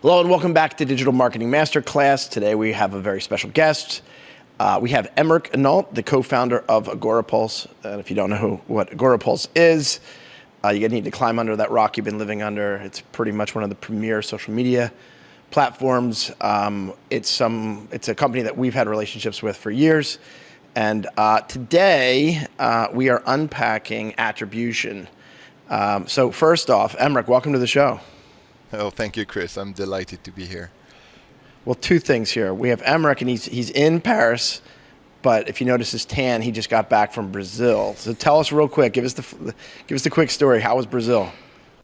Hello and welcome back to Digital Marketing Masterclass. Today we have a very special guest. We have Emeric Analt, the co-founder of Agorapulse. And if you don't know what Agorapulse is, you're going to need to climb under that rock you've been living under. It's pretty much one of the premier social media platforms. It's a company that we've had relationships with for years. And today we are unpacking Attribution. So first off, Emeric, welcome to the show. Oh, thank you, Chris. I'm delighted to be here. Well, two things here. We have Emeric, and he's in Paris, but if you notice his tan, he just got back from Brazil. So tell us real quick. Give us the quick story. How was Brazil?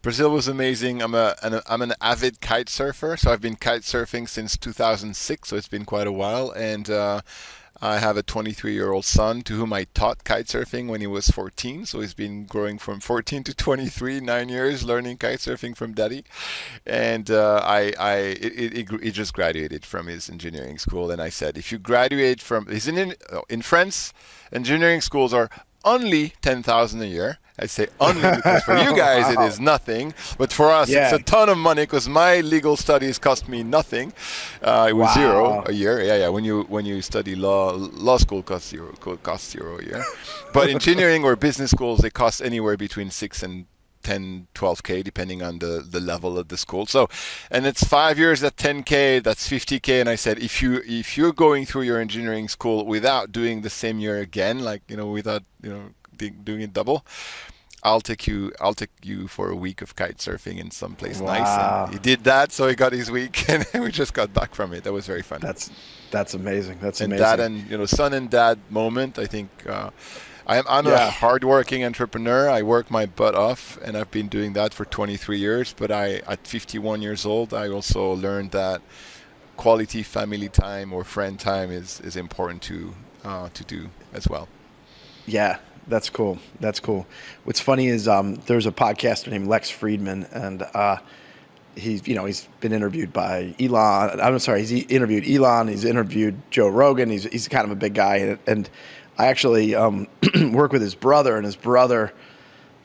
Brazil was amazing. I'm an avid kite surfer, so I've been kite surfing since 2006. So it's been quite a while, and I have a 23-year-old son to whom I taught kite surfing when he was 14. So he's been growing from 14 to 23, 9 years learning kite surfing from daddy. And he just graduated from his engineering school. And I said, if you graduate from, in France, engineering schools are only 10,000 a year. I say only because for you guys it is nothing, but for us it's a ton of money because my legal studies cost me nothing. It was zero a year. Yeah. When you study law school costs zero a year. But engineering or business schools, they cost anywhere between 6 and 10, 12K, depending on the level of the school. So, and it's 5 years at 10K, that's 50K. And I said, if you're going through your engineering school without doing the same year again, without doing it double, I'll take you for a week of kite surfing in some place nice. And he did that, so he got his week, and we just got back from it. That was very fun. That's amazing. That's and amazing. That and son and dad moment. I think I'm a hardworking entrepreneur. I work my butt off, and I've been doing that for 23 years. But at 51 years old, I also learned that quality family time or friend time is important to do as well. Yeah. That's cool. That's cool. What's funny is there's a podcaster named Lex Friedman, and he's been interviewed by Elon. I'm sorry, he's interviewed Elon. He's interviewed Joe Rogan. He's kind of a big guy, and I actually work with his brother, and his brother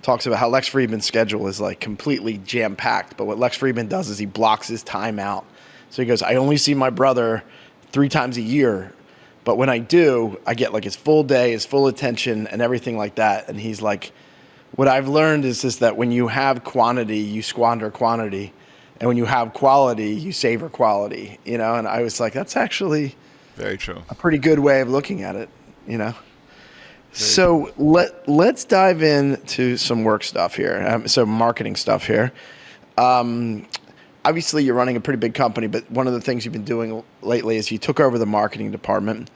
talks about how Lex Friedman's schedule is like completely jam packed. But what Lex Friedman does is he blocks his time out. So he goes, I only see my brother 3 times a year. But when I do, I get like his full day, his full attention and everything like that. And he's like, what I've learned is that when you have quantity, you squander quantity. And when you have quality, you savor quality, And I was like, that's actually very true. A pretty good way of looking at it, So let's dive into some work stuff here, some marketing stuff here. Obviously, you're running a pretty big company, but one of the things you've been doing lately is you took over the marketing department.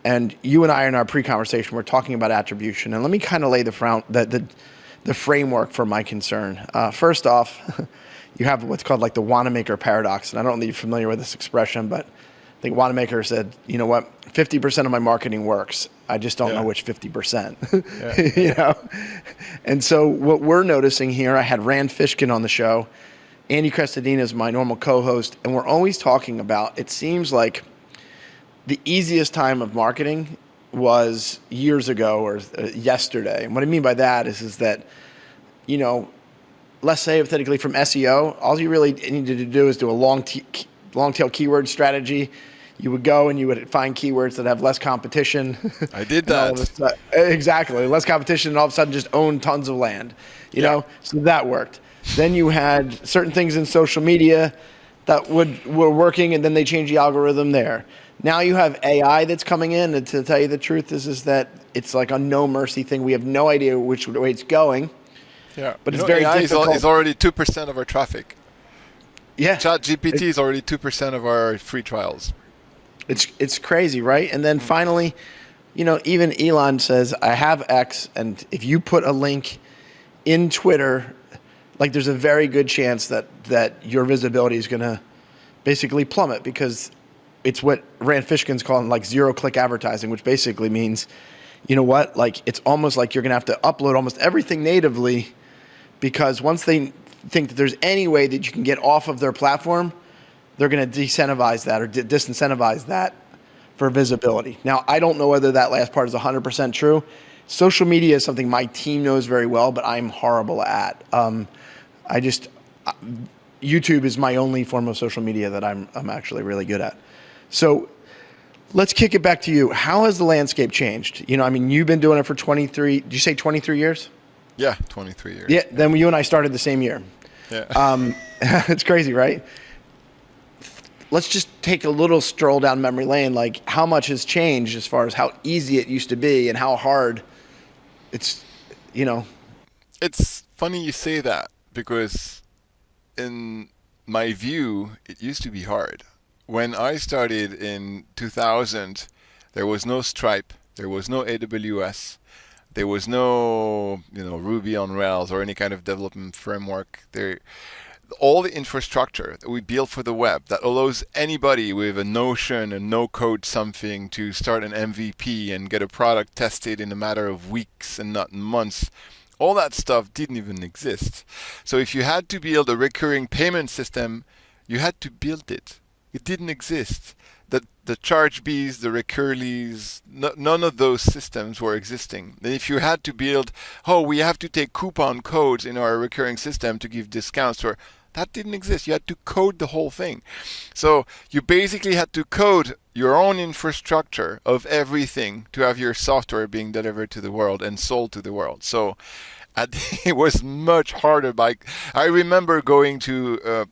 And you and I, in our pre-conversation, we're talking about attribution. And let me kind of lay the framework for my concern. First off, you have what's called like the Wanamaker paradox. And I don't know if you're familiar with this expression, but I think Wanamaker said, you know what, 50% of my marketing works. I just don't know which 50%. And so what we're noticing here, I had Rand Fishkin on the show. Andy Crestodina is my normal co-host, and we're always talking about, it seems like the easiest time of marketing was years ago or yesterday. And what I mean by that is that, let's say hypothetically from SEO, all you really needed to do is do a long tail keyword strategy. You would go and you would find keywords that have less competition. I did that. Exactly. Less competition, and all of a sudden just own tons of land, so that worked. Then you had certain things in social media that were working, and then they changed the algorithm there. Now you have AI that's coming in, and to tell you the truth is that it's like a no mercy thing. We have no idea which way it's going. Yeah, but it's very AI difficult. is already 2% of our traffic. Yeah, ChatGPT is already 2% of our free trials. It's crazy, right? And then finally, even Elon says, I have X, and if you put a link in Twitter, like there's a very good chance that your visibility is going to basically plummet, because it's what Rand Fishkin's calling like zero-click advertising, which basically means, like it's almost like you're going to have to upload almost everything natively, because once they think that there's any way that you can get off of their platform, they're going to disincentivize that or disincentivize that for visibility. Now, I don't know whether that last part is 100% true. Social media is something my team knows very well, but I'm horrible at. YouTube is my only form of social media that I'm actually really good at. So let's kick it back to you. How has the landscape changed? I mean, you've been doing it for 23, did you say 23 years? Yeah, 23 years. Yeah, then you and I started the same year. Yeah. It's crazy, right? Let's just take a little stroll down memory lane. Like, how much has changed as far as how easy it used to be and how hard it's. It's funny you say that, because in my view, it used to be hard. When I started in 2000, there was no Stripe, there was no AWS, there was no Ruby on Rails or any kind of development framework. All the infrastructure that we built for the web that allows anybody with a Notion and no code something to start an MVP and get a product tested in a matter of weeks and not months. All that stuff didn't even exist. So if you had to build a recurring payment system, you had to build it. It didn't exist. The ChargeBees, the Recurleys, none of those systems were existing. And if you had to build, we have to take coupon codes in our recurring system to give discounts to that didn't exist. You had to code the whole thing. So you basically had to code your own infrastructure of everything to have your software being delivered to the world and sold to the world. So it was much harder. I remember going to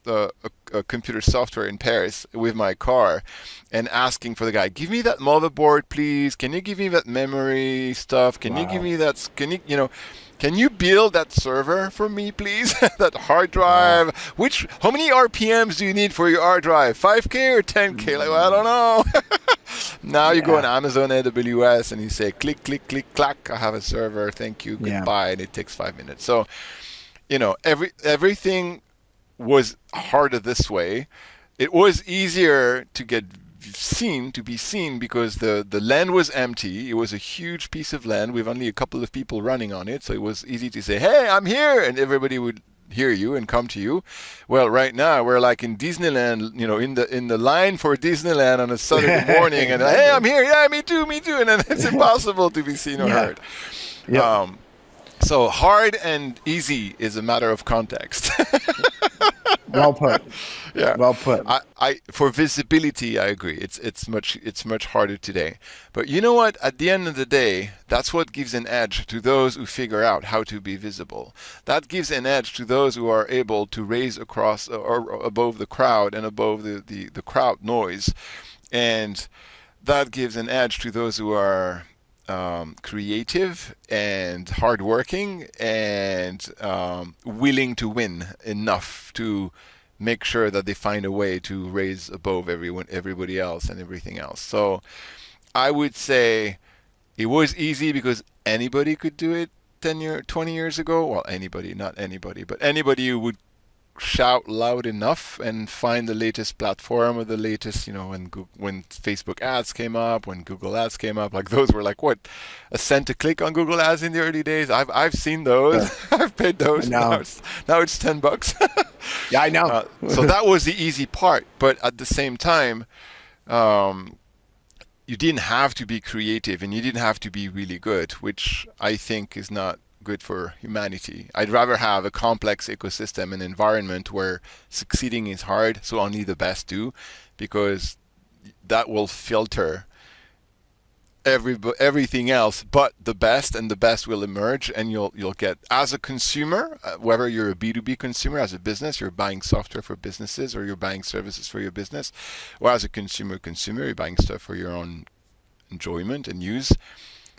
a computer software in Paris with my car and asking for the guy, give me that motherboard, please. Can you give me that memory stuff? Can you give me that? Can you build that server for me, please? That hard drive. How many RPMs do you need for your hard drive? 5K or 10K? Like, well, I don't know. Now you go on Amazon AWS and you say, click, click, click, clack. I have a server. Thank you. Goodbye. And it takes 5 minutes. So, everything was harder this way. It was easier to be seen because the land was empty. It was a huge piece of land with only a couple of people running on it. So it was easy to say, hey, I'm here. And everybody would hear you and come to you. Well, right now we're like in Disneyland, in the line for Disneyland on a Saturday morning, and hey, I'm here. Yeah, me too. And then it's impossible to be seen or heard. Yeah. So hard and easy is a matter of context. Well put. Yeah. Well put. I for visibility, I agree. It's much harder today. But you know what? At the end of the day, that's what gives an edge to those who figure out how to be visible. That gives an edge to those who are able to raise across or above the crowd and above the crowd noise, and that gives an edge to those who are creative and hardworking and willing to win enough to make sure that they find a way to raise above everybody else and everything else. So I would say it was easy because anybody could do it 20 years ago. Well, anybody, not anybody, but anybody who would shout loud enough and find the latest platform or the latest, when Facebook ads came up, when Google ads came up, like those were like what, $0.01 a click on Google ads in the early days. I've seen those. Yeah. I've paid those. Now it's $10. Yeah, I know. So that was the easy part, but at the same time, you didn't have to be creative and you didn't have to be really good, which I think is not good for humanity. I'd rather have a complex ecosystem and environment where succeeding is hard, so only the best do, because that will filter everything else but the best, and the best will emerge, and you'll get, as a consumer, whether you're a B2B consumer, as a business, you're buying software for businesses, or you're buying services for your business, or as a consumer, you're buying stuff for your own enjoyment and use.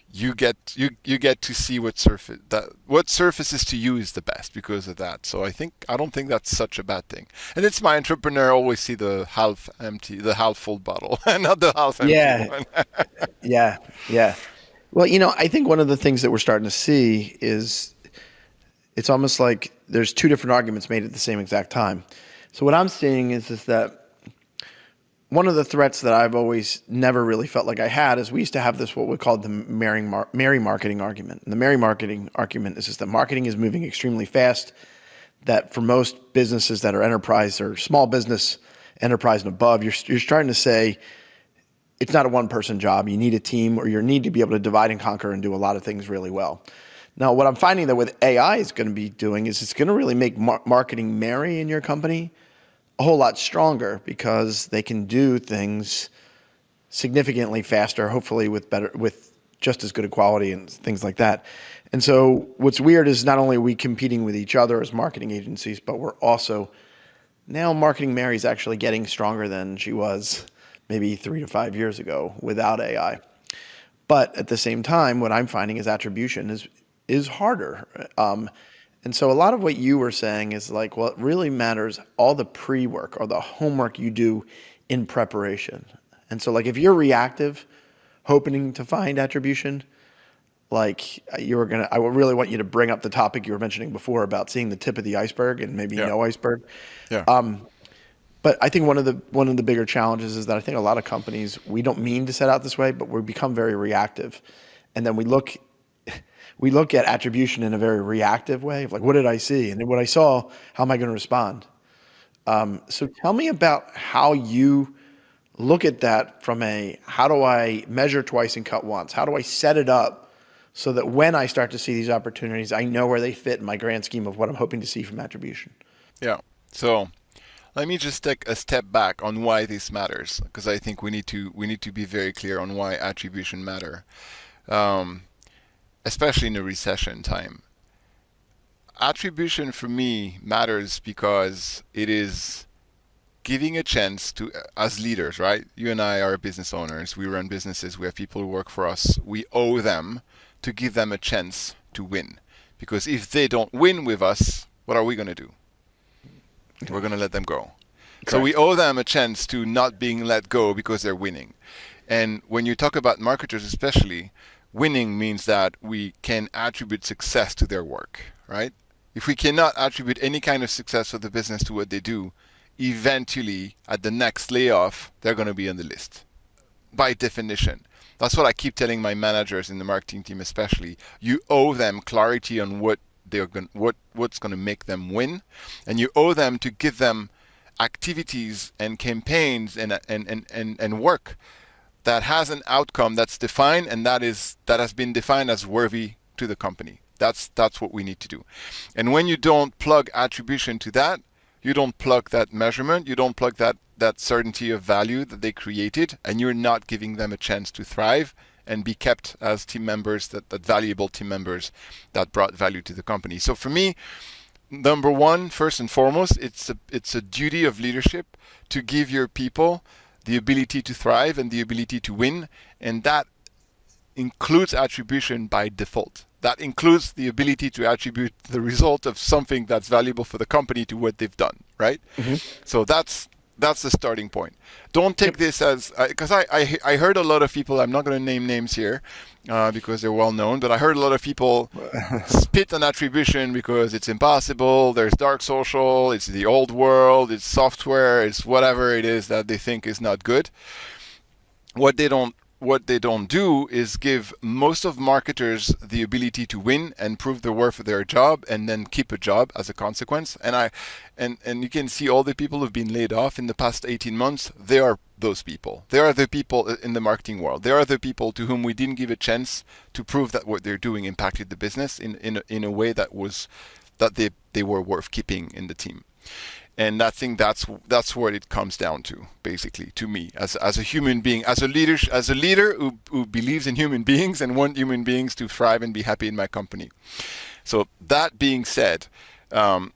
You get to see what surfaces to you is the best because of that. So I don't think that's such a bad thing. And it's my entrepreneur always see the half full bottle, not the half empty one. Yeah. Well, I think one of the things that we're starting to see is it's almost like there's two different arguments made at the same exact time. So what I'm seeing is that one of the threats that I've always never really felt like I had is we used to have this, what we called the merry marketing argument. And the merry marketing argument is just that marketing is moving extremely fast, that for most businesses that are enterprise or small business, enterprise and above, you're starting to say it's not a one-person job. You need a team, or you need to be able to divide and conquer and do a lot of things really well. Now, what I'm finding that with AI is going to be doing is it's going to really make marketing merry in your company a whole lot stronger because they can do things significantly faster, hopefully with just as good a quality and things like that. And so what's weird is not only are we competing with each other as marketing agencies, but we're also now marketing Mary's actually getting stronger than she was maybe 3 to 5 years ago without AI. But at the same time, what I'm finding is attribution is harder. And so a lot of what you were saying is like, well, it really matters all the pre-work or the homework you do in preparation. And so like if you're reactive, hoping to find attribution, like I would really want you to bring up the topic you were mentioning before about seeing the tip of the iceberg and maybe no iceberg. Yeah. But I think one of the bigger challenges is that I think a lot of companies, we don't mean to set out this way, but we become very reactive. And then we look at attribution in a very reactive way of like, what did I see? And then what I saw, how am I going to respond? So tell me about how you look at that from how do I measure twice and cut once? How do I set it up so that when I start to see these opportunities, I know where they fit in my grand scheme of what I'm hoping to see from attribution? Yeah. So let me just take a step back on why this matters, because I think we need to be very clear on why attribution matter, especially in a recession time. Attribution for me matters because it is giving a chance to, as leaders, right? You and I are business owners. We run businesses. We have people who work for us. We owe them to give them a chance to win. Because if they don't win with us, what are we going to do? We're going to let them go. Correct. So we owe them a chance to not being let go because they're winning. And when you talk about marketers especially, winning means that we can attribute success to their work, right? If we cannot attribute any kind of success of the business to what they do, eventually at the next layoff, they're going to be on the list. By definition. That's what I keep telling my managers in the marketing team especially. You owe them clarity on what's going to make them win, and you owe them to give them activities and campaigns and work that has an outcome that's defined and that has been defined as worthy to the company. That's what we need to do. And when you don't plug attribution to that, you don't plug that measurement, you don't plug that certainty of value that they created, and you're not giving them a chance to thrive and be kept as team members, that valuable team members that brought value to the company. So for me, number one, first and foremost, it's a duty of leadership to give your people the ability to thrive and the ability to win, and that includes attribution by default. That includes the ability to attribute the result of something that's valuable for the company to what they've done, right? Mm-hmm. So that's the starting point. Don't take this as, because I heard a lot of people, I'm not going to name names here because they're well known, but I heard a lot of people spit on attribution because it's impossible, there's dark social, it's the old world, it's software, it's whatever it is that they think is not good. What they don't do is give most of marketers the ability to win and prove the worth of their job and then keep a job as a consequence. And you can see all the people who've been laid off in the past 18 months, they are those people. They are the people in the marketing world. They are the people to whom we didn't give a chance to prove that what they're doing impacted the business in a way that they were worth keeping in the team. And I think that's what it comes down to, basically, to me, as a human being, as a leader who believes in human beings and want human beings to thrive and be happy in my company. So that being said, and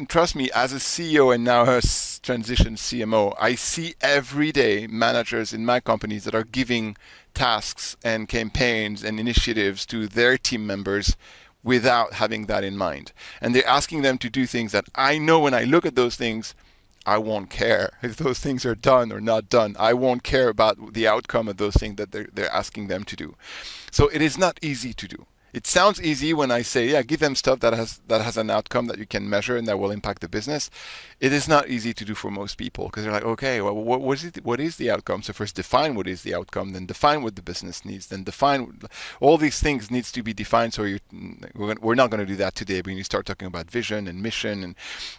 trust me, as a CEO and now a transition CMO, I see every day managers in my companies that are giving tasks and campaigns and initiatives to their team members without having that in mind. And they're asking them to do things that I know when I look at those things, I won't care if those things are done or not done. I won't care about the outcome of those things that they're asking them to do. So it is not easy to do. It sounds easy when I say, yeah, give them stuff that has an outcome that you can measure and that will impact the business. It is not easy to do for most people because they're like, okay, well, what is the outcome? So first define what is the outcome, then define what the business needs, then define all these things needs to be defined. So we're not going to do that today. But when you start talking about vision and mission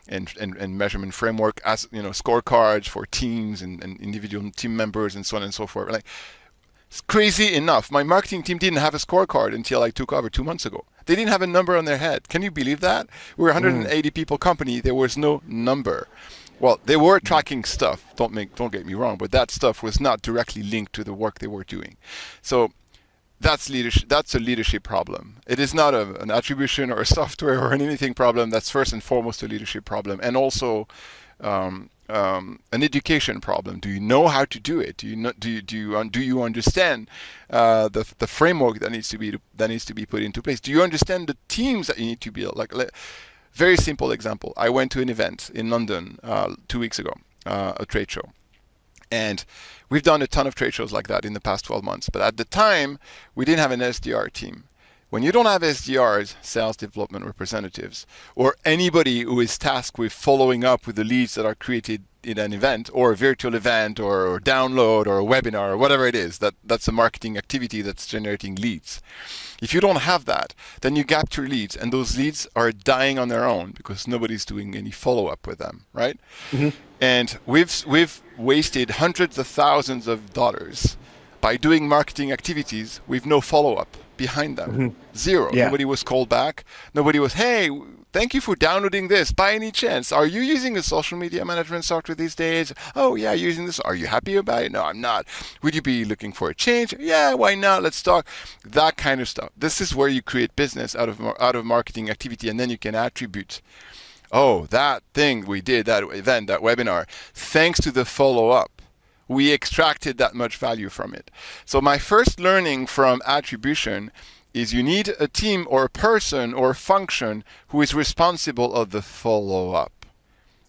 and measurement framework, as scorecards for teams and individual team members and so on and so forth, like It's crazy enough. My marketing team didn't have a scorecard until I took over 2 months ago. They didn't have a number on their head. Can you believe that? We're a 180 people company. There was no number. Well, they were tracking stuff. Don't get me wrong, but that stuff was not directly linked to the work they were doing. So that's leadership. That's a leadership problem. It is not an attribution or a software or anything problem. That's first and foremost a leadership problem, and also an education problem. Do you know how to do it? Do you understand the framework that needs to be put into place? Do you understand the teams that you need to build? Very simple example. I went to an event in London 2 weeks ago, a trade show. And we've done a ton of trade shows like that in the past 12 months. But at the time, we didn't have an SDR team. When you don't have SDRs, sales development representatives, or anybody who is tasked with following up with the leads that are created in an event, or a virtual event, or download, or a webinar, or whatever it is, that's a marketing activity that's generating leads. If you don't have that, then you capture leads, and those leads are dying on their own because nobody's doing any follow-up with them, right? Mm-hmm. And we've wasted hundreds of thousands of dollars by doing marketing activities with no follow-up behind them. Mm-hmm. Zero. Yeah. Nobody was called back. Nobody was, hey, thank you for downloading this. By any chance, are you using a social media management software these days? Oh, yeah, using this. Are you happy about it? No, I'm not. Would you be looking for a change? Yeah, why not? Let's talk. That kind of stuff. This is where you create business out of marketing activity, and then you can attribute. Oh, that thing we did, that event, that webinar, thanks to the follow-up, we extracted that much value from it. So my first learning from attribution is you need a team or a person or a function who is responsible of the follow-up.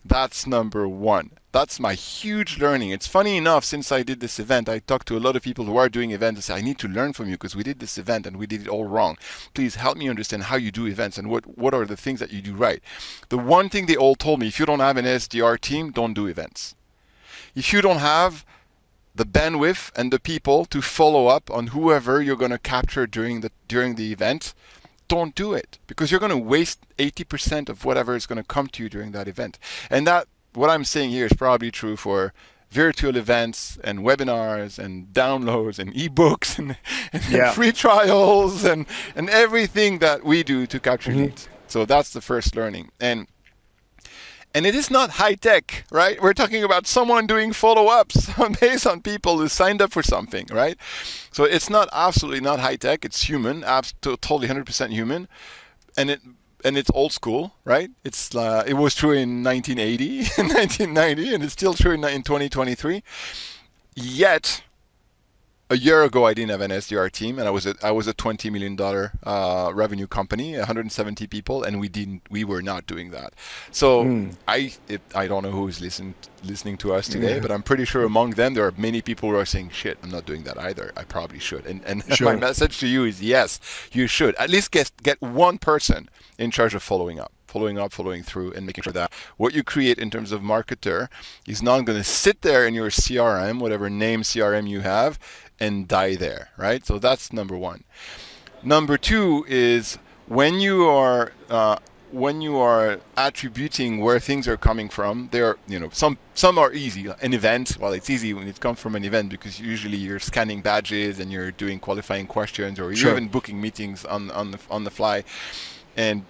That's number one. That's my huge learning. It's funny enough, since I did this event, I talked to a lot of people who are doing events and say, I need to learn from you because we did this event and we did it all wrong. Please help me understand how you do events and what are the things that you do right. The one thing they all told me, if you don't have an SDR team, don't do events. If you don't have the bandwidth and the people to follow up on whoever you're going to capture during the event, don't do it, because you're going to waste 80% of whatever is going to come to you during that event. And that, what I'm saying here, is probably true for virtual events and webinars and downloads and ebooks and free trials and everything that we do to capture leads. So that's the first learning. And it is not high tech, right? We're talking about someone doing follow-ups based on people who signed up for something, right? So it's not absolutely not high tech. It's human, totally 100% human, and it's old school, right? It was true in 1980, in 1990, and it's still true in 2023. Yet, a year ago, I didn't have an SDR team, and I was a $20 million revenue company, 170 people, and we were not doing that. So I don't know who's listening to us today, but I'm pretty sure among them there are many people who are saying, "Shit, I'm not doing that either. I probably should." And sure. My message to you is, yes, you should at least get one person in charge of following up, following through, and making sure that what you create in terms of marketer is not going to sit there in your CRM, whatever name CRM you have, and die there, right? So that's number one. Number two is when you are attributing where things are coming from. There, some are easy. An event, well, it's easy when it comes from an event because usually you're scanning badges and you're doing qualifying questions, or you're even booking meetings on the fly. And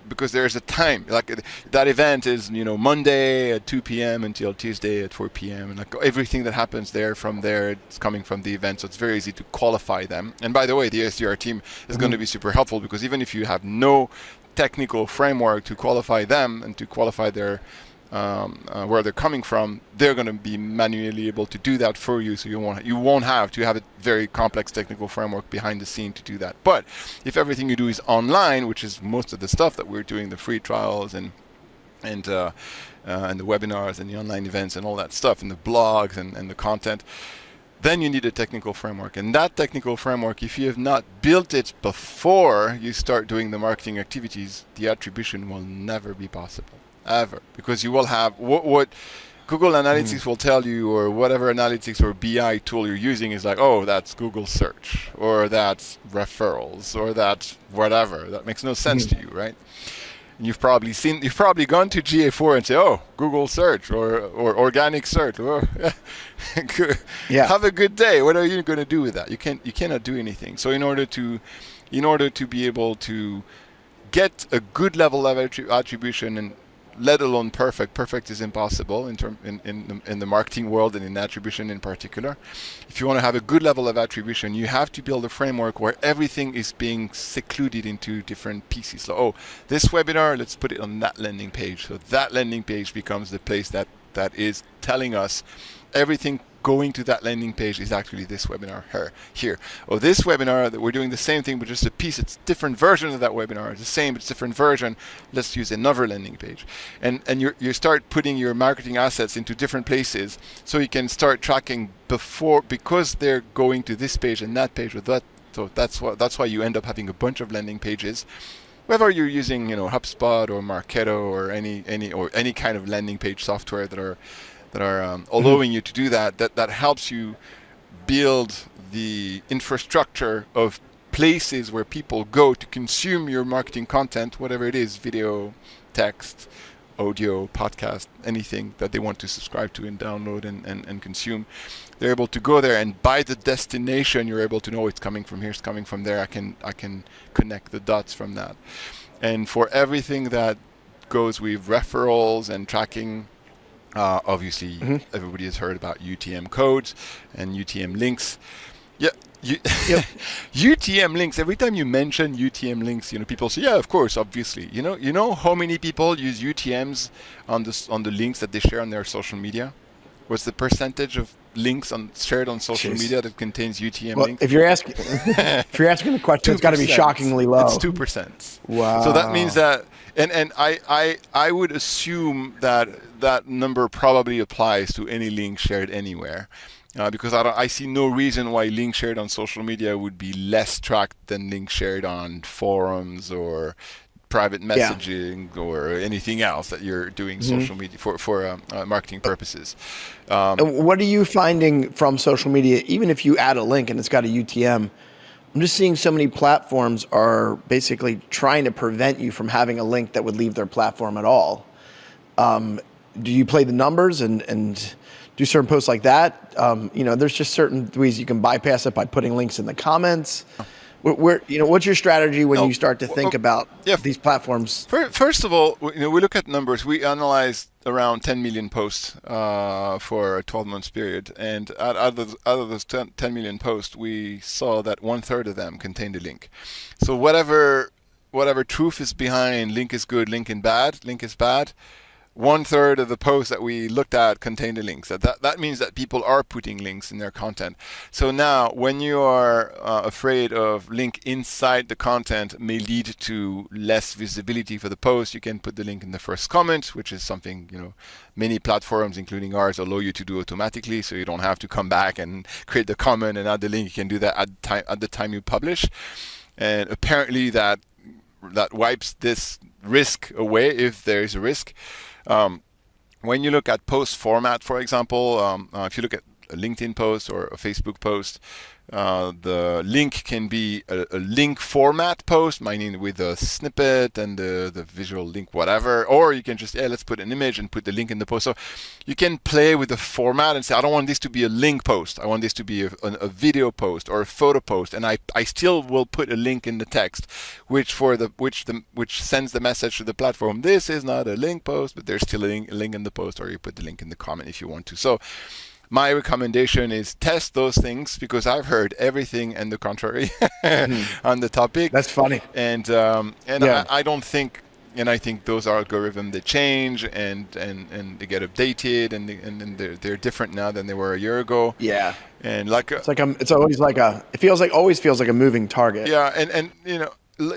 because there's a time, like that event is Monday at 2 p.m. until Tuesday at 4 p.m. and like everything that happens from there it's coming from the event, so it's very easy to qualify them. And by the way, the SDR team is going to be super helpful, because even if you have no technical framework to qualify them and to qualify their where they're coming from, they're going to be manually able to do that for you, so you won't have to have a very complex technical framework behind the scene to do that. But if everything you do is online, which is most of the stuff that we're doing, the free trials and the webinars and the online events and all that stuff, and the blogs and the content, then you need a technical framework. And that technical framework, if you have not built it before you start doing the marketing activities, the attribution will never be possible. Ever, because you will have what Google Analytics will tell you, or whatever analytics or BI tool you're using is like, oh, that's Google search, or that's referrals, or that's whatever. That makes no sense to you, right? And you've probably gone to GA4 and say, oh, Google search or organic search. Oh, Yeah. have a good day. What are you going to do with that? You cannot do anything. So in order to be able to get a good level of attribution, and let alone perfect is impossible in the marketing world and in attribution in particular. If you want to have a good level of attribution, you have to build a framework where everything is being secluded into different pieces. So, oh, this webinar, let's put it on that landing page. So that landing page becomes the place that is telling us everything going to that landing page is actually this webinar here. Or this webinar, that we're doing the same thing, but just a piece. It's a different version of that webinar. It's the same, but it's a different version. Let's use another landing page. And you start putting your marketing assets into different places, so you can start tracking because they're going to this page and that page with that. So that's why you end up having a bunch of landing pages. Whether you're using HubSpot or Marketo or any kind of landing page software that are allowing you to do that helps you build the infrastructure of places where people go to consume your marketing content, whatever it is, video, text, audio, podcast, anything that they want to subscribe to and download and consume. They're able to go there, and by the destination, you're able to know it's coming from here, it's coming from there. I can connect the dots from that. And for everything that goes with referrals and tracking, obviously, everybody has heard about UTM codes and UTM links. Yeah, UTM links. Every time you mention UTM links, people say, "Yeah, of course, obviously." You know how many people use UTMs on the links that they share on their social media? What's the percentage of links shared on social media that contains UTM links? If you're asking the question, it's got to be shockingly low. It's 2%. Wow. So that means that, and I would assume that number probably applies to any link shared anywhere, because I see no reason why links shared on social media would be less tracked than links shared on forums or private messaging or anything else that you're doing social media for marketing purposes. What are you finding from social media? Even if you add a link and it's got a UTM, I'm just seeing so many platforms are basically trying to prevent you from having a link that would leave their platform at all. Do you play the numbers and do certain posts like that? There's just certain ways you can bypass it by putting links in the comments. What's your strategy when you start to think about these platforms? First of all, we look at numbers. We analyzed around 10 million posts for a 12-month period, and out of those 10 million posts, we saw that 1/3 of them contained a link. So whatever truth is behind link is good, link is bad. 1/3 of the posts that we looked at contained a link. So that means that people are putting links in their content. So now, when you are afraid of link inside the content may lead to less visibility for the post, you can put the link in the first comment, which is something many platforms, including ours, allow you to do automatically. So you don't have to come back and create the comment and add the link. You can do that at the time you publish. And apparently that wipes this risk away if there is a risk. When you look at post format, for example, if you look at a LinkedIn post or a Facebook post, the link can be a link format post, meaning with a snippet and the visual link, whatever. Or you can just, let's put an image and put the link in the post. So you can play with the format and say, I don't want this to be a link post. I want this to be a video post or a photo post. And I still will put a link in the text, which sends the message to the platform. This is not a link post, but there's still a link in the post, or you put the link in the comment if you want to. So my recommendation is test those things, because I've heard everything and the contrary on the topic. That's funny. And I don't think, and I think those algorithms, they change and they get updated and they're different now than they were a year ago. Yeah. And it always feels like a moving target. Yeah, and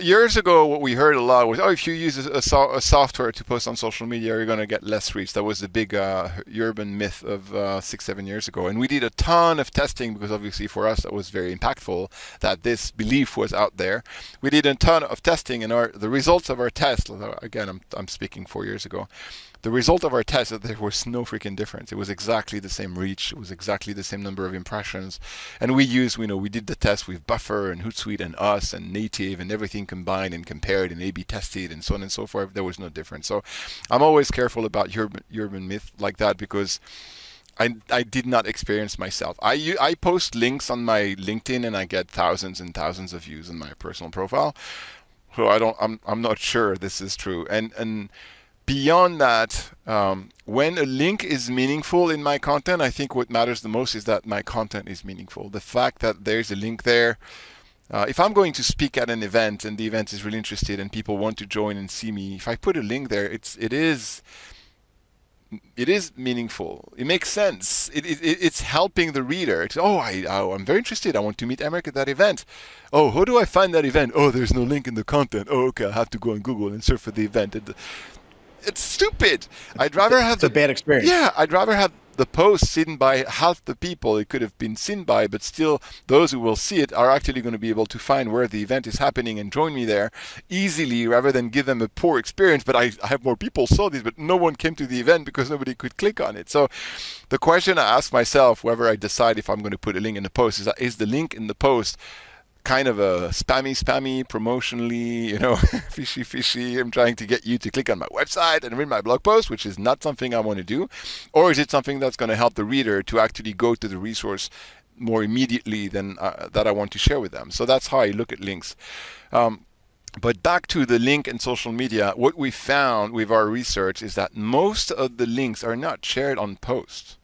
years ago, what we heard a lot was, if you use a software to post on social media, you're going to get less reach. That was the big urban myth of 6-7 years ago. And we did a ton of testing, because obviously for us that was very impactful that this belief was out there. We did a ton of testing, and the results of our test, again, I'm speaking 4 years ago, the result of our test is that there was no freaking difference. It was exactly the same reach. It was exactly the same number of impressions. And we did the test with Buffer and Hootsuite and us and Native and everything combined and compared and A/B tested and so on and so forth. There was no difference. So I'm always careful about urban myth like that because I did not experience myself. I post links on my LinkedIn and I get thousands and thousands of views on my personal profile. So I'm not sure this is true. And beyond that, when a link is meaningful in my content, I think what matters the most is that my content is meaningful. The fact that there's a link there. If I'm going to speak at an event and the event is really interested and people want to join and see me, if I put a link there, it is meaningful. It makes sense. It's helping the reader. I'm very interested. I want to meet Emmerich at that event. Oh, how do I find that event? Oh, there's no link in the content. Oh, okay, I have to go on Google and search for the event. It's stupid. I'd rather have it's a bad experience. Yeah, I'd rather have the post seen by half the people it could have been seen by, but still those who will see it are actually going to be able to find where the event is happening and join me there easily rather than give them a poor experience. But I have more people saw this, but no one came to the event because nobody could click on it. So the question I ask myself, whenever I decide if I'm going to put a link in the post, is the link in the post kind of a spammy, promotionally, fishy. I'm trying to get you to click on my website and read my blog post, which is not something I want to do. Or is it something that's going to help the reader to actually go to the resource more immediately than that I want to share with them? So that's how I look at links. But back to the link and social media, what we found with our research is that most of the links are not shared on posts.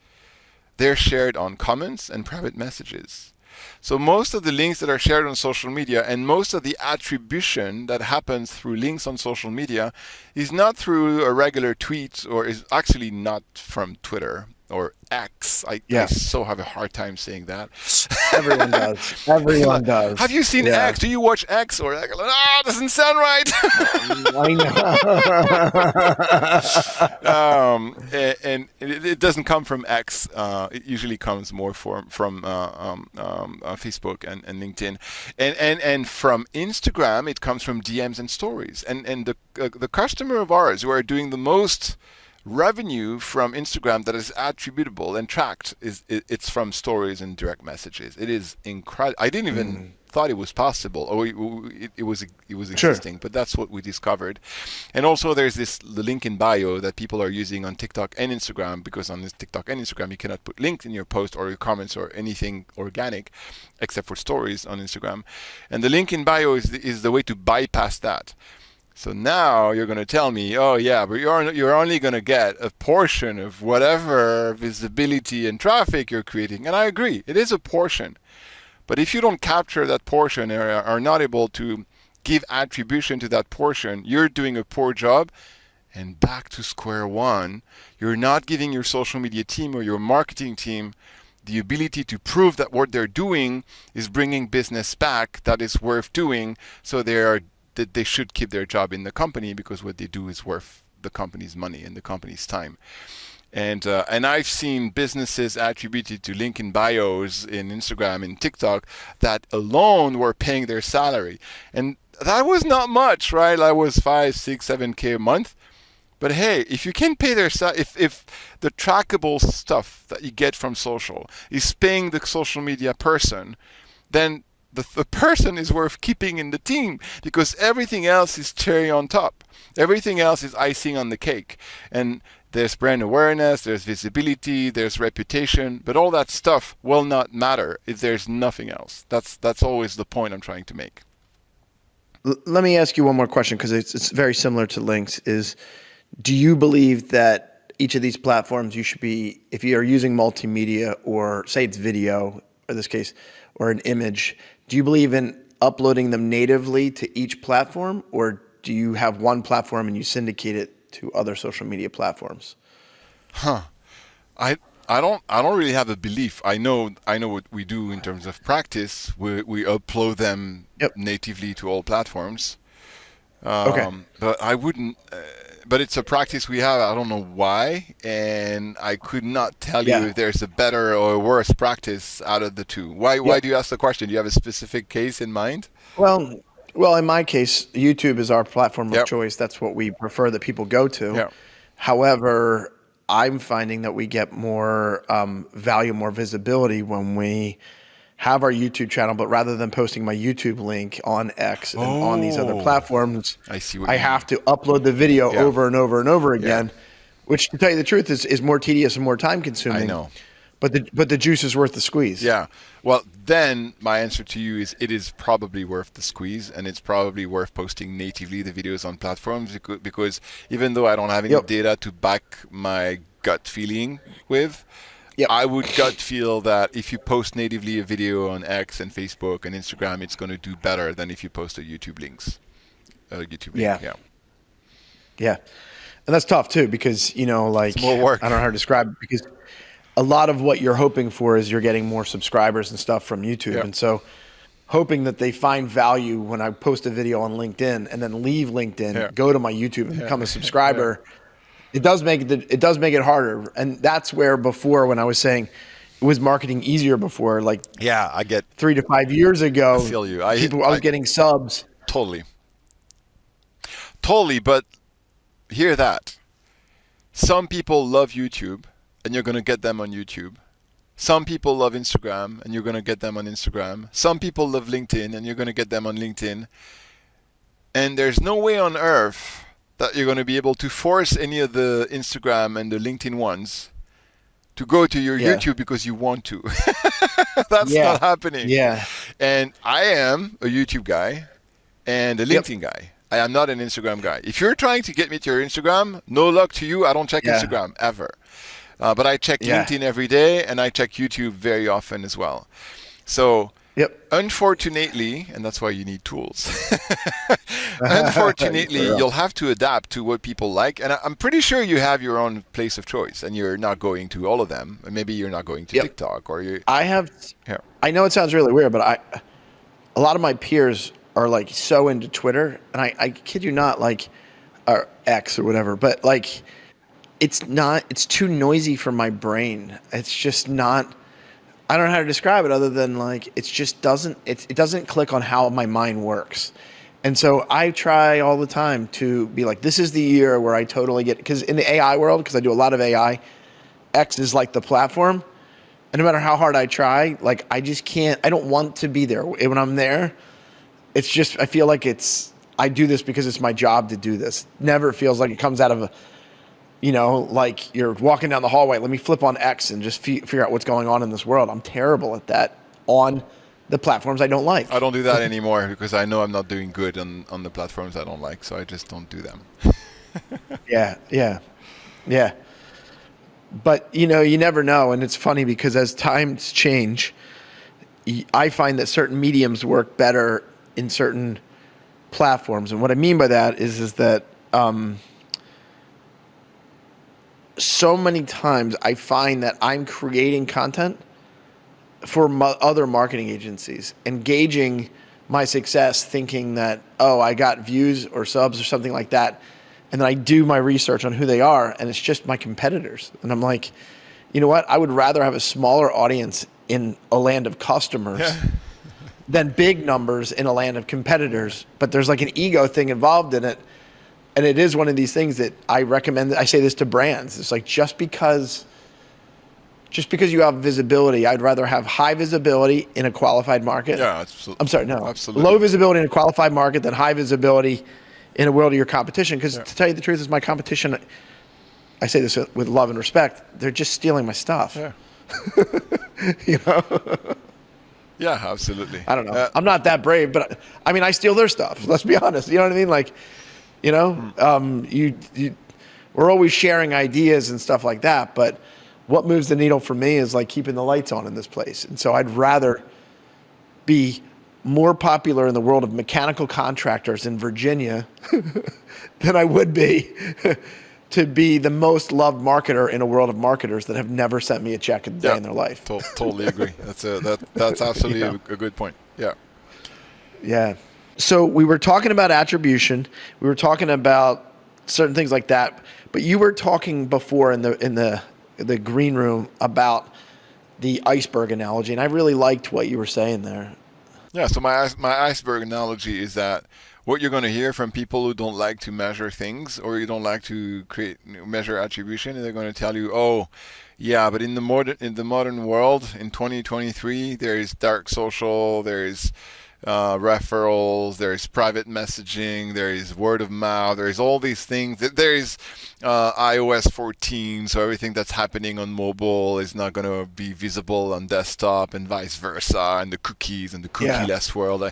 They're shared on comments and private messages. So most of the links that are shared on social media and most of the attribution that happens through links on social media is not through a regular tweet or is actually not from Twitter or X. I so have a hard time saying that. Everyone does. Everyone does. Have you seen X? Do you watch X? Or doesn't sound right. I know. And it doesn't come from X. It usually comes more from Facebook and LinkedIn, and from Instagram. It comes from DMs and stories. And the customer of ours who are doing the most revenue from Instagram that is attributable and tracked it's from stories and direct messages. It is incredible. I didn't even thought it was possible, or it was existing, sure. But that's what we discovered. And also there's the link in bio that people are using on TikTok and Instagram, because on this TikTok and Instagram you cannot put links in your post or your comments or anything organic except for stories on Instagram. And the link in bio is the way to bypass that. So now you're going to tell me, oh yeah, but you're only going to get a portion of whatever visibility and traffic you're creating. And I agree, it is a portion. But if you don't capture that portion or are not able to give attribution to that portion, you're doing a poor job. And back to square one, you're not giving your social media team or your marketing team the ability to prove that what they're doing is bringing business back that is worth doing. So that they should keep their job in the company, because what they do is worth the company's money and the company's time. And I've seen businesses attributed to link in bios in Instagram and TikTok that alone were paying their salary. And that was not much, right? That was 5, 6, 7K a month. But hey, if you can pay their salary, if the trackable stuff that you get from social is paying the social media person, then the person is worth keeping in the team, because everything else is cherry on top. Everything else is icing on the cake. And there's brand awareness, there's visibility, there's reputation, but all that stuff will not matter if there's nothing else. That's always the point I'm trying to make. Let me ask you one more question, because it's very similar to links. Do you believe that each of these platforms you should be, if you are using multimedia, or say it's video in this case, or an image, do you believe in uploading them natively to each platform, or do you have one platform and you syndicate it to other social media platforms? I don't really have a belief. I know what we do in terms of practice. We upload them natively to all platforms. Okay. But I wouldn't. But it's a practice we have. I don't know why, and I could not tell you if there's a better or a worse practice out of the two. Why do you ask the question? Do you have a specific case in mind? Well, in my case, YouTube is our platform of choice. That's what we prefer that people go to. However, I'm finding that we get more value, more visibility when we have our YouTube channel, but rather than posting my YouTube link on X and on these other Oh, platforms, I see what I you mean. have to upload the video Yeah. over and over and over Yeah. again, which to tell you the truth is more tedious and more time I consuming. know. But the juice is worth the squeeze. Yeah. Well, then my answer to you is it is probably worth the squeeze, and it's probably worth posting natively the videos on platforms because even though I don't have any Yep. data to back my gut feeling with, Yep. I would gut feel that if you post natively a video on X and Facebook and Instagram, it's going to do better than if you post a YouTube YouTube link. Yeah. Yeah. Yeah. And that's tough too, because, like, It's more work. I don't know how to describe it, because a lot of what you're hoping for is you're getting more subscribers and stuff from YouTube. Yeah. And so hoping that they find value when I post a video on LinkedIn and then leave LinkedIn, Yeah. go to my YouTube and become a subscriber, it does make it harder. And that's where before, when I was saying it was marketing easier before, like Yeah, I get 3 to 5 years ago, I feel you. I was getting subs. Totally. Totally, but hear that. Some people love YouTube, and you're going to get them on YouTube. Some people love Instagram, and you're going to get them on Instagram. Some people love LinkedIn, and you're going to get them on LinkedIn. And there's no way on earth that you're going to be able to force any of the Instagram and the LinkedIn ones to go to your YouTube because you want to. That's not happening. Yeah. And I am a YouTube guy and a LinkedIn guy. I am not an Instagram guy. If you're trying to get me to your Instagram, no luck to you. I don't check Instagram ever. But I check LinkedIn every day, and I check YouTube very often as well. So unfortunately, and that's why you need tools, unfortunately, you'll have to adapt to what people like. And I'm pretty sure you have your own place of choice, and you're not going to all of them. Maybe you're not going to TikTok, or you. I know it sounds really weird, but a lot of my peers are like so into Twitter, and I kid you not, like, or X or whatever, but like, it's too noisy for my brain. It's just not, I don't know how to describe it other than like, it doesn't click on how my mind works. And so I try all the time to be like, this is the year where I totally get, because in the AI world, because I do a lot of AI, X is like the platform. And no matter how hard I try, like, I just can't, I don't want to be there. When I'm there, it's just, I feel like I do this because it's my job to do this. Never feels like it comes out of like you're walking down the hallway, let me flip on X and just figure out what's going on in this world. I'm terrible at that on the platforms I don't like. I don't do that anymore because I know I'm not doing good on the platforms I don't like, so I just don't do them. Yeah. But, you never know. And it's funny because as times change, I find that certain mediums work better in certain platforms. And what I mean by that is that so many times I find that I'm creating content for other marketing agencies, engaging my success, thinking that, I got views or subs or something like that. And then I do my research on who they are, and it's just my competitors. And I'm like, you know what? I would rather have a smaller audience in a land of customers than big numbers in a land of competitors. But there's like an ego thing involved in it. And it is one of these things that I recommend. I say this to brands. It's like, just because you have visibility, I'd rather have high visibility in a qualified market. Yeah, absolutely. I'm sorry, no. Absolutely. Low visibility in a qualified market than high visibility in a world of your competition. Because to tell you the truth, is my competition, I say this with love and respect, they're just stealing my stuff. Yeah. Yeah, absolutely. I don't know. I'm not that brave, but I mean, I steal their stuff. Let's be honest. You know what I mean? Like, we're always sharing ideas and stuff like that. But what moves the needle for me is like keeping the lights on in this place. And so I'd rather be more popular in the world of mechanical contractors in Virginia than I would be to be the most loved marketer in a world of marketers that have never sent me a check a day in their life. Totally agree. That's absolutely a good point. Yeah. Yeah. So we were talking about attribution. We were talking about certain things like that. But you were talking before in the green room about the iceberg analogy, and I really liked what you were saying there. Yeah, so my iceberg analogy is that what you're going to hear from people who don't like to measure things or you don't like to measure attribution, they're going to tell you, "Oh, yeah, but in the modern world in 2023, there is dark social, there is referrals, there is private messaging, there is word of mouth, there is all these things. There is iOS 14, so everything that's happening on mobile is not going to be visible on desktop, and vice versa, and the cookies and the Yeah. cookie-less world,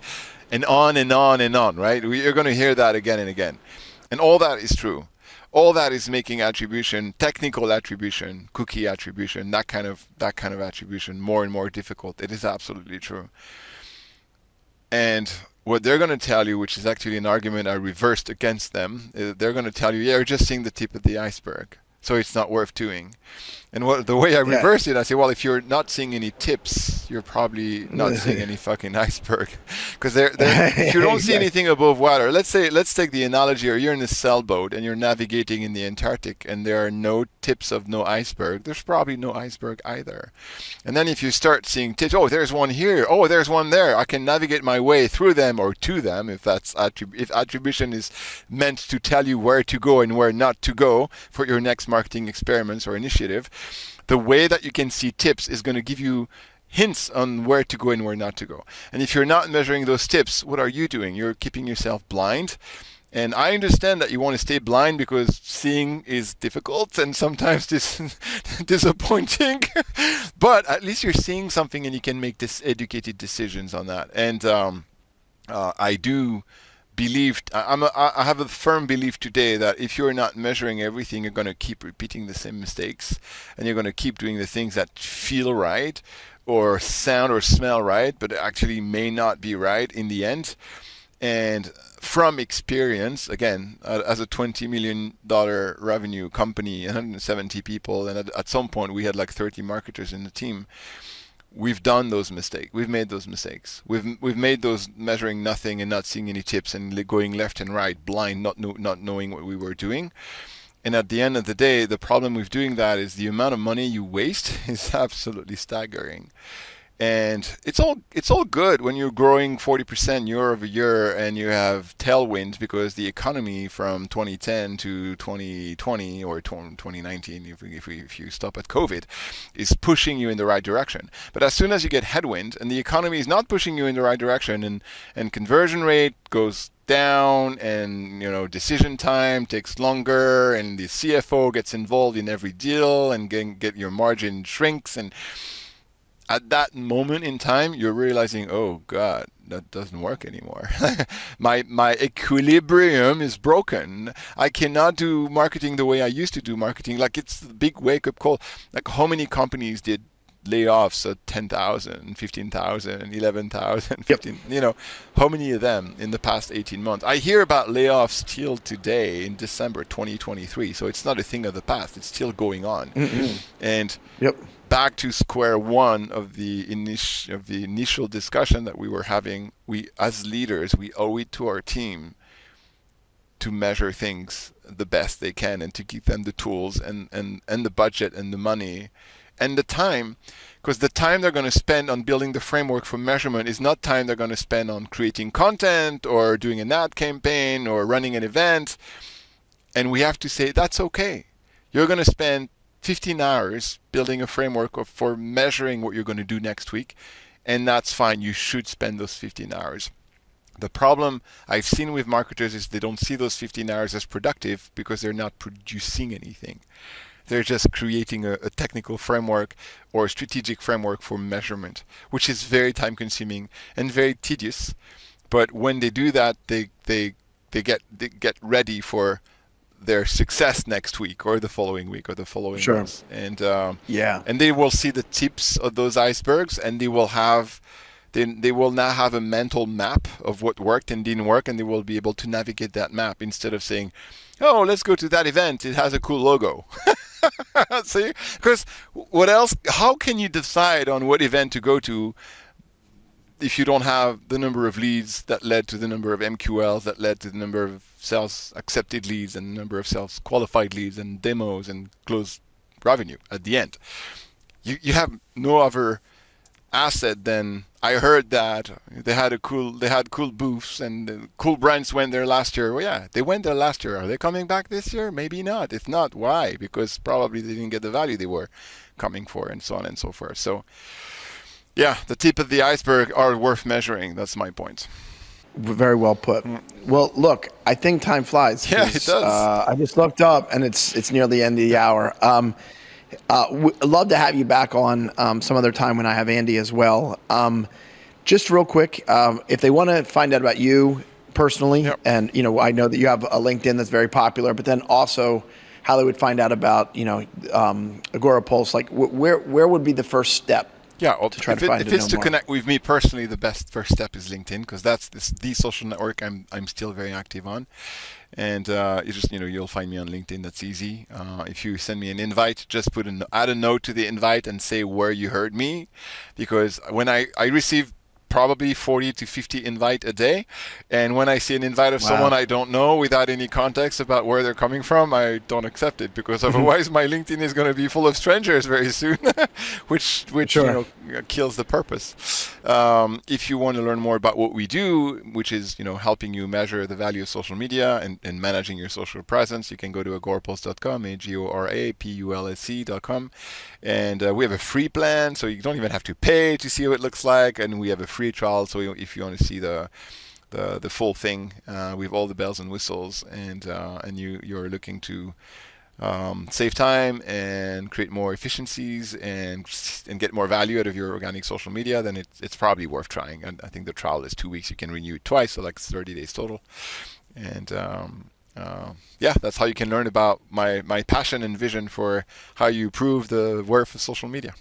and on and on and on. Right? You're going to hear that again and again, and all that is true. All that is making attribution, technical attribution, cookie attribution, that kind of attribution more and more difficult. It is absolutely true. And what they're going to tell you, which is actually an argument I reversed against them, they're going to tell you, yeah, you're just seeing the tip of the iceberg, so it's not worth doing. And the way I Yeah. reversed it, I say, well, if you're not seeing any tips, you're probably not seeing any fucking iceberg. Because if you don't see Exactly. anything above water, let's take the analogy, or you're in a sailboat and you're navigating in the Antarctic and there are no tips of no iceberg, there's probably no iceberg either. And then if you start seeing tips, oh, there's one here, oh, there's one there, I can navigate my way through them or to them, if if attribution is meant to tell you where to go and where not to go for your next marketing experiments or initiative. The way that you can see tips is going to give you hints on where to go and where not to go. And if you're not measuring those tips, what are you doing? You're keeping yourself blind. And I understand that you want to stay blind because seeing is difficult and sometimes disappointing. But at least you're seeing something and you can make educated decisions on that. And I do believe, I have a firm belief today that if you're not measuring everything, you're going to keep repeating the same mistakes, and you're going to keep doing the things that feel right or sound or smell right, but actually may not be right in the end. And from experience, again, as a $20 million revenue company, 170 people, and at some point we had like 30 marketers in the team, we've done those mistakes. We've made those mistakes. We've made those measuring nothing and not seeing any tips and going left and right, blind, not knowing what we were doing. And at the end of the day, the problem with doing that is the amount of money you waste is absolutely staggering. And it's all good when you're growing 40% year over year and you have tailwinds because the economy from 2010 to 2020 or 2019, if you stop at COVID, is pushing you in the right direction. But as soon as you get headwind and the economy is not pushing you in the right direction, and conversion rate goes down, and decision time takes longer, and the CFO gets involved in every deal, and get your margin shrinks, and at that moment in time, you're realizing, oh God, that doesn't work anymore. my equilibrium is broken. I cannot do marketing the way I used to do marketing. Like, it's the big wake-up call. Like, how many companies did layoffs at 10,000, 15,000, 11,000, Yep. 15, how many of them in the past 18 months? I hear about layoffs still today in December 2023. So it's not a thing of the past. It's still going on. And Yep. back to square one of the initial discussion that we were having, we as leaders, we owe it to our team to measure things the best they can and to give them the tools and the budget and the money and the time, because the time they're going to spend on building the framework for measurement is not time they're going to spend on creating content or doing an ad campaign or running an event. And we have to say, that's okay. You're going to spend 15 hours building a framework for measuring what you're going to do next week, and that's fine. You should spend those 15 hours. The problem I've seen with marketers is they don't see those 15 hours as productive because they're not producing anything. They're just creating a technical framework or a strategic framework for measurement, which is very time consuming and very tedious. But when they do that, they get ready for their success next week or the following week or the following Sure. months. And Yeah. and they will see the tips of those icebergs, and they will now have a mental map of what worked and didn't work, and they will be able to navigate that map instead of saying, oh, let's go to that event, it has a cool logo. See? Because what else? How can you decide on what event to go to if you don't have the number of leads that led to the number of MQLs that led to the number of sales accepted leads and the number of sales qualified leads and demos and closed revenue at the end? You have no other asset, then I heard that they had cool booths and cool brands went there last year. Well, yeah, they went there last year. Are they coming back this year? Maybe not. If not, why? Because probably they didn't get the value they were coming for, and so on and so forth. So, yeah, the tip of the iceberg are worth measuring. That's my point. Very well put. Well, look, I think time flies. Yeah, it does. I just looked up, and it's near the end of the hour. I'd love to have you back on some other time when I have Andy as well. Just real quick, if they want to find out about you personally, Yep. and I know that you have a LinkedIn that's very popular, but then also how they would find out about Agora Pulse, like where would be the first step? Yeah, well, To try if, to it, find if to it's know to more. connect with me personally, the best first step is LinkedIn, because that's the social network I'm still very active on, and you'll find me on LinkedIn. That's easy. If you send me an invite, just add a note to the invite and say where you heard me, because when I receive probably 40 to 50 invite a day, and when I see an invite of someone I don't know without any context about where they're coming from, I don't accept it, because otherwise my LinkedIn is going to be full of strangers very soon, which Sure. kills the purpose. If you want to learn more about what we do, which is helping you measure the value of social media and managing your social presence, you can go to agorapulse.com, agorapulse.com, and we have a free plan, so you don't even have to pay to see what it looks like, and we have a free trial, so if you want to see the full thing with all the bells and whistles, and you're looking to save time and create more efficiencies and get more value out of your organic social media, then it's probably worth trying. And I think the trial is 2 weeks. You can renew it twice, so like 30 days total. And yeah, that's how you can learn about my passion and vision for how you prove the worth of social media.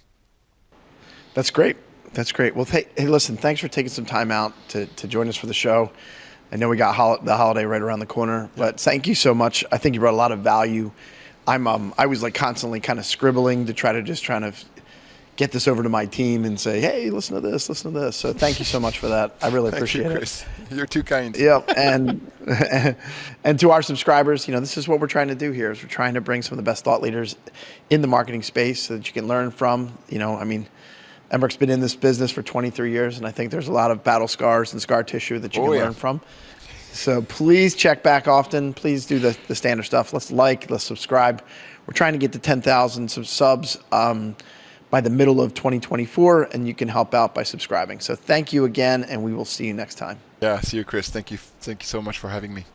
That's great. That's great. Well, hey, listen, thanks for taking some time out to join us for the show. I know we got the holiday right around the corner, but thank you so much. I think you brought a lot of value. I was like constantly kind of scribbling to try to get this over to my team and say, hey, listen to this. So thank you so much for that. I really appreciate Thank you, Chris. You're too kind. it. Yep. And to our subscribers, this is what we're trying to do here is we're trying to bring some of the best thought leaders in the marketing space so that you can learn from, Emmerich been in this business for 23 years, and I think there's a lot of battle scars and scar tissue that you can learn from. So please check back often. Please do the standard stuff. Let's subscribe. We're trying to get to 10,000 subs by the middle of 2024, and you can help out by subscribing. So thank you again, and we will see you next time. Yeah, see you, Chris. Thank you so much for having me.